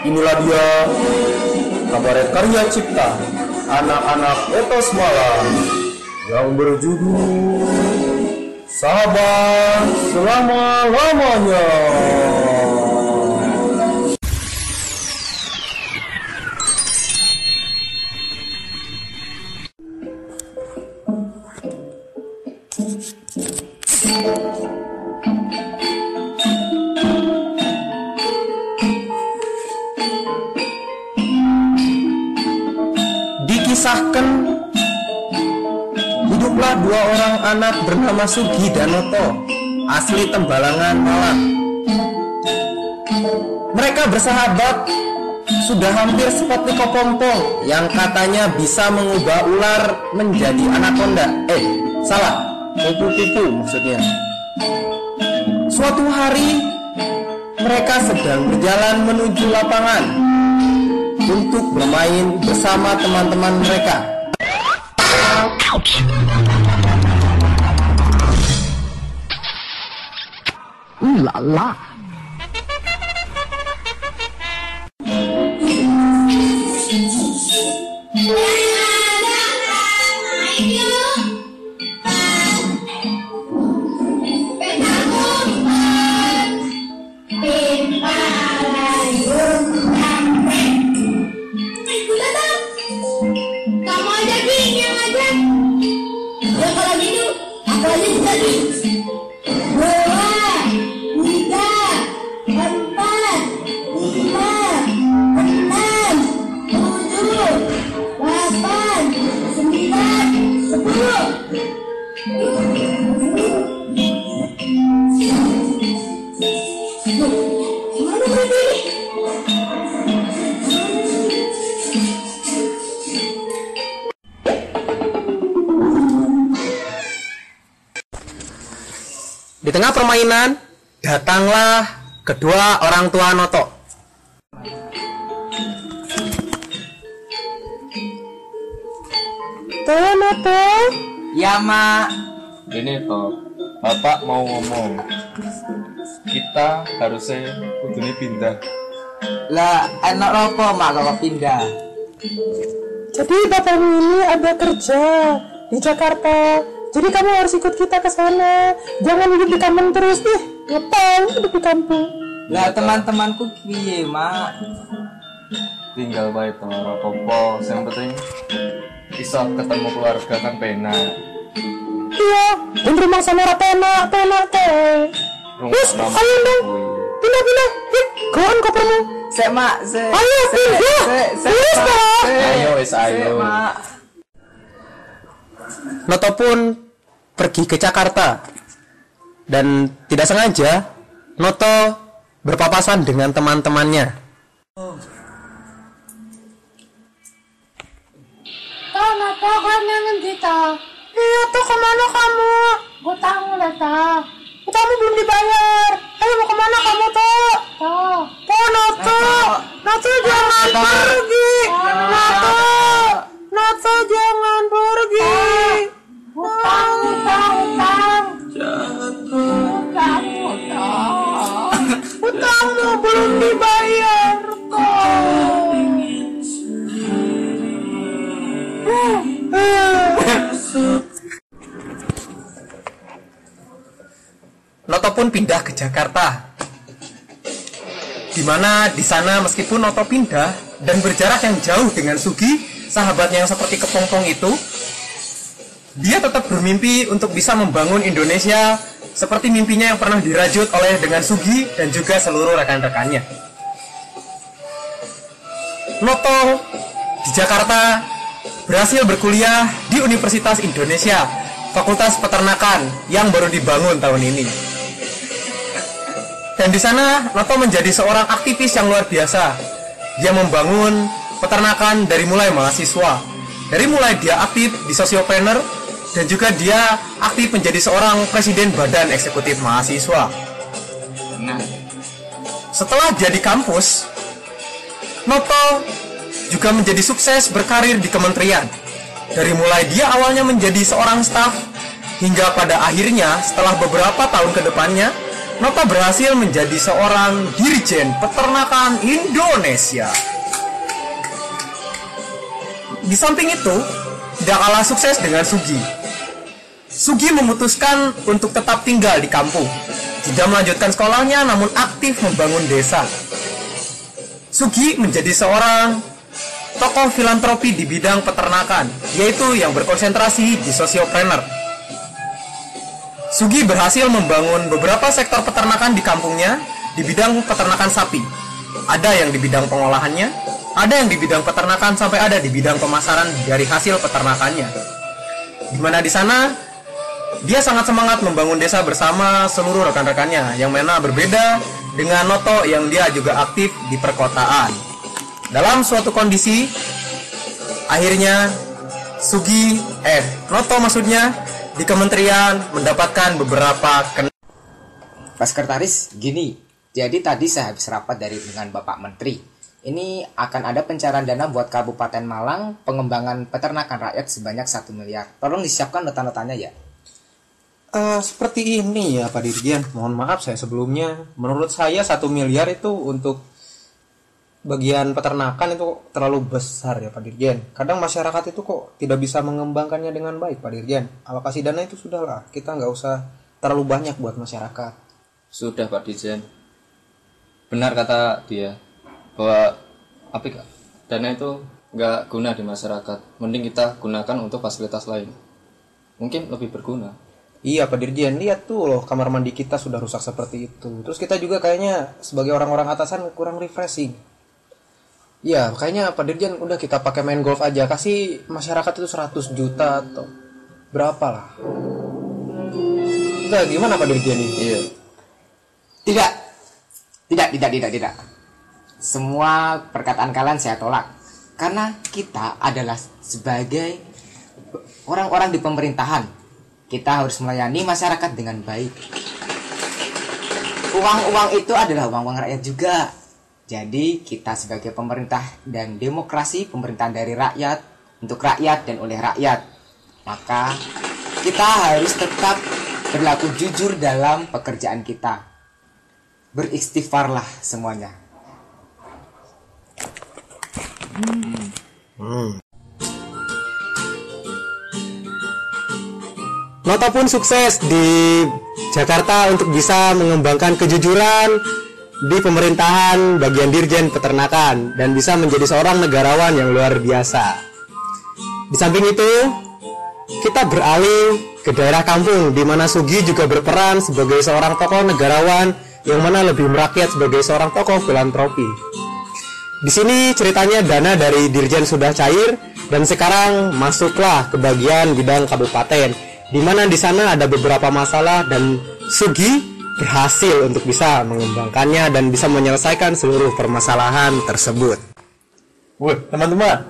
Inilah dia kabaret karya cipta anak-anak etos malam yang berjudul Sahabat Selama-lamanya. Dikisahkan, hiduplah dua orang anak bernama Sugi dan Noto, asli Tembalangan, Malang. Mereka bersahabat sudah hampir seperti kepompong yang katanya bisa mengubah ular menjadi anaconda. Salah, kupu-kupu maksudnya. Suatu hari mereka sedang berjalan menuju lapangan untuk bermain bersama teman-teman mereka. Lala. Di tengah permainan, datanglah kedua orang tua Noto. Noto? Ya, Mak. Ini toh, Bapak mau ngomong. Kita harusnya kudune pindah. Lah, enak apa Mak kalau pindah? Jadi bapakmu ini ada kerja di Jakarta. Jadi kamu harus ikut kita ke sana. Jangan hidup di kampung terus. Ngapain hidup di kampung? Lah, teman-temanku piye, Mak? Tinggal baik toh, apa-apa. Yang penting bisa ketemu keluarga kan penak. Iya, dan rumah sana penak teh. Terus, ayo dong. Pindah. Gon kopermu. Sek, Mak, sek. Ayo, pindah. Ayo, ayo. Mak. Noto pun pergi ke Jakarta, dan tidak sengaja Noto berpapasan dengan teman-temannya. Noto kan yang kita. Iya tuh, kemana kamu? Gue tahu lah, Ta. Kamu belum dibayar. Ayo, mau kemana kamu, tuh? Noto. Noto jangan pergi. Noto jangan pergi. Utang. Utangmu belum dibayar, Noto pun pindah ke Jakarta, dimana di sana meskipun Noto pindah dan berjarak yang jauh dengan Sugi, sahabatnya yang seperti kepompong itu, dia tetap bermimpi untuk bisa membangun Indonesia seperti mimpinya yang pernah dirajut oleh dengan Sugi dan juga seluruh rekan-rekannya. Noto di Jakarta berhasil berkuliah di Universitas Indonesia, Fakultas Peternakan yang baru dibangun tahun ini. Dan di sana Noto menjadi seorang aktivis yang luar biasa. Dia membangun peternakan dari mulai mahasiswa. Dari mulai dia aktif di Sosiopreneur, dan juga dia aktif menjadi seorang presiden Badan Eksekutif Mahasiswa. Setelah dia di kampus, Noto juga menjadi sukses berkarir di kementerian. Dari mulai dia awalnya menjadi seorang staf, hingga pada akhirnya setelah beberapa tahun ke depannya, Noto berhasil menjadi seorang dirjen peternakan Indonesia. Di samping itu, tidak kalah sukses dengan Sugi. Sugi memutuskan untuk tetap tinggal di kampung. Tidak melanjutkan sekolahnya, namun aktif membangun desa. Sugi menjadi seorang tokoh filantropi di bidang peternakan, yaitu yang berkonsentrasi di sosiopreneur. Sugi berhasil membangun beberapa sektor peternakan di kampungnya di bidang peternakan sapi. Ada yang di bidang pengolahannya, ada yang di bidang peternakan, sampai ada di bidang pemasaran dari hasil peternakannya. Di mana di sana dia sangat semangat membangun desa bersama seluruh rekan-rekannya, yang mana berbeda dengan Noto yang dia juga aktif di perkotaan. Dalam suatu kondisi, akhirnya Noto maksudnya, di kementerian mendapatkan beberapa Pak Sekretaris, gini. Jadi tadi saya habis rapat dengan Bapak Menteri. Ini akan ada pencairan dana buat Kabupaten Malang, pengembangan peternakan rakyat sebanyak 1 miliar. Tolong disiapkan nota-notanya ya. Seperti ini ya Pak Dirjen. Mohon maaf saya sebelumnya. Menurut saya 1 miliar itu untuk bagian peternakan itu terlalu besar ya Pak Dirjen. Kadang masyarakat itu kok tidak bisa mengembangkannya dengan baik Pak Dirjen. Alokasi dana itu sudahlah, kita nggak usah terlalu banyak buat masyarakat. Sudah Pak Dirjen. Benar kata dia bahwa dana itu nggak guna di masyarakat. Mending kita gunakan untuk fasilitas lain. Mungkin lebih berguna. Iya Pak Dirjen, lihat tuh loh, kamar mandi kita sudah rusak seperti itu. Terus kita juga kayaknya sebagai orang-orang atasan kurang refreshing. Iya, kayaknya Pak Dirjen udah kita pakai main golf aja. Kasih masyarakat itu 100 juta atau berapa lah. Nah, gimana Pak Dirjen ini? Iya. Tidak. Semua perkataan kalian saya tolak. Karena kita adalah sebagai orang-orang di pemerintahan. Kita harus melayani masyarakat dengan baik. Uang-uang itu adalah uang-uang rakyat juga. Jadi kita sebagai pemerintah dan demokrasi, pemerintahan dari rakyat, untuk rakyat dan oleh rakyat. Maka kita harus tetap berlaku jujur dalam pekerjaan kita. Beristighfarlah semuanya. Noto pun sukses di Jakarta untuk bisa mengembangkan kejujuran di pemerintahan bagian Dirjen Peternakan dan bisa menjadi seorang negarawan yang luar biasa. Di samping itu, kita beralih ke daerah kampung di mana Sugi juga berperan sebagai seorang tokoh negarawan yang mana lebih merakyat sebagai seorang tokoh filantropi. Di sini ceritanya dana dari Dirjen sudah cair dan sekarang masuklah ke bagian bidang kabupaten, di mana di sana ada beberapa masalah dan Sugi berhasil untuk bisa mengembangkannya dan bisa menyelesaikan seluruh permasalahan tersebut. Wih, teman-teman,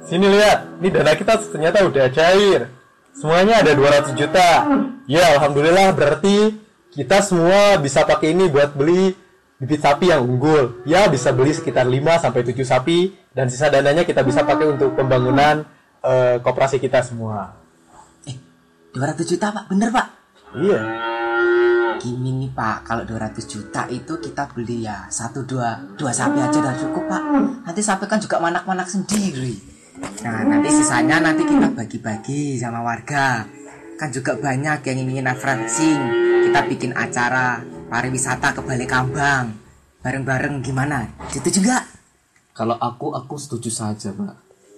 sini lihat, ini dana kita ternyata udah cair. Semuanya ada 200 juta. Ya, alhamdulillah, berarti kita semua bisa pakai ini buat beli bibit sapi yang unggul. Ya, bisa beli sekitar 5-7 sapi dan sisa dananya kita bisa pakai untuk pembangunan koperasi kita semua. 200 juta Pak, bener Pak? Iya. Gini nih Pak, kalau 200 juta itu kita beli ya 1-2 sapi aja udah cukup Pak. Nanti sapi kan juga manak-manak sendiri. Nah nanti sisanya nanti kita bagi-bagi sama warga. Kan juga banyak yang ingin refreshing. Kita bikin acara pariwisata ke Balai Kambang bareng-bareng, gimana? Setuju juga? Kalau aku setuju saja Pak.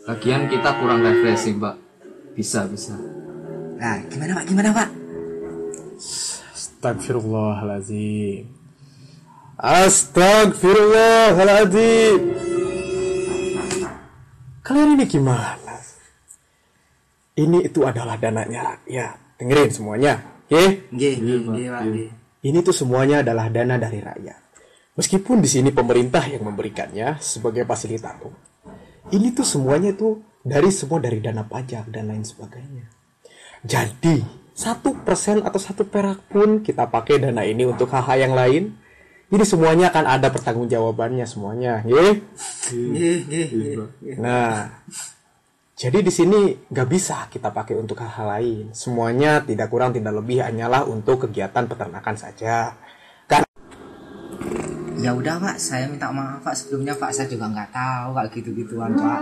Lagian kita kurang refreshing Pak. Bisa. Nah, gimana Pak? Astagfirullahaladzim. Astagfirullahaladzim. Kalian ini gimana? Ini itu adalah dananya rakyat. Dengerin semuanya, oke? Nggih, Pak. Ini tuh semuanya adalah dana dari rakyat. Meskipun di sini pemerintah yang memberikannya sebagai fasilitator. Ini tuh semuanya tuh dari dana pajak dan lain sebagainya. Jadi 1% atau 1 perak pun kita pakai dana ini untuk hal-hal yang lain, ini semuanya akan ada pertanggungjawabannya semuanya, nggih? Nah, jadi di sini nggak bisa kita pakai untuk hal-hal lain. Semuanya tidak kurang tidak lebih hanyalah untuk kegiatan peternakan saja. Kan Ya udah Pak, saya minta maaf Pak sebelumnya Pak, saya juga nggak tahu kalau gitu-gituan Pak.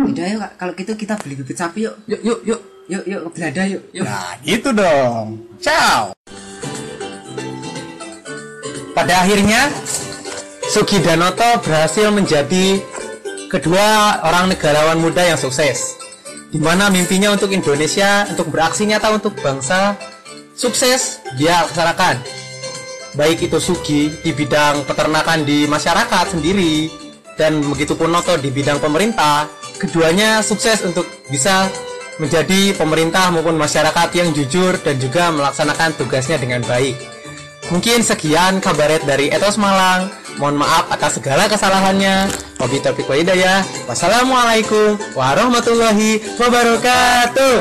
Udah yuk Kak, kalau gitu kita beli bibit sapi yuk. Yuk ke Belanda yuk. Nah, gitu dong. Ciao. Pada akhirnya, Sugi Danoto berhasil menjadi kedua orang negarawan muda yang sukses, di mana mimpinya untuk Indonesia, untuk beraksi nyata untuk bangsa, sukses dia laksanakan. Baik itu Sugi di bidang peternakan di masyarakat sendiri, dan begitu pun Noto di bidang pemerintah. Keduanya sukses untuk bisa menjadi pemerintah maupun masyarakat yang jujur dan juga melaksanakan tugasnya dengan baik. Mungkin sekian kabaret dari Etos Malang. Mohon maaf atas segala kesalahannya. Wabillahi taufiq wal hidayah. Wassalamualaikum warahmatullahi wabarakatuh.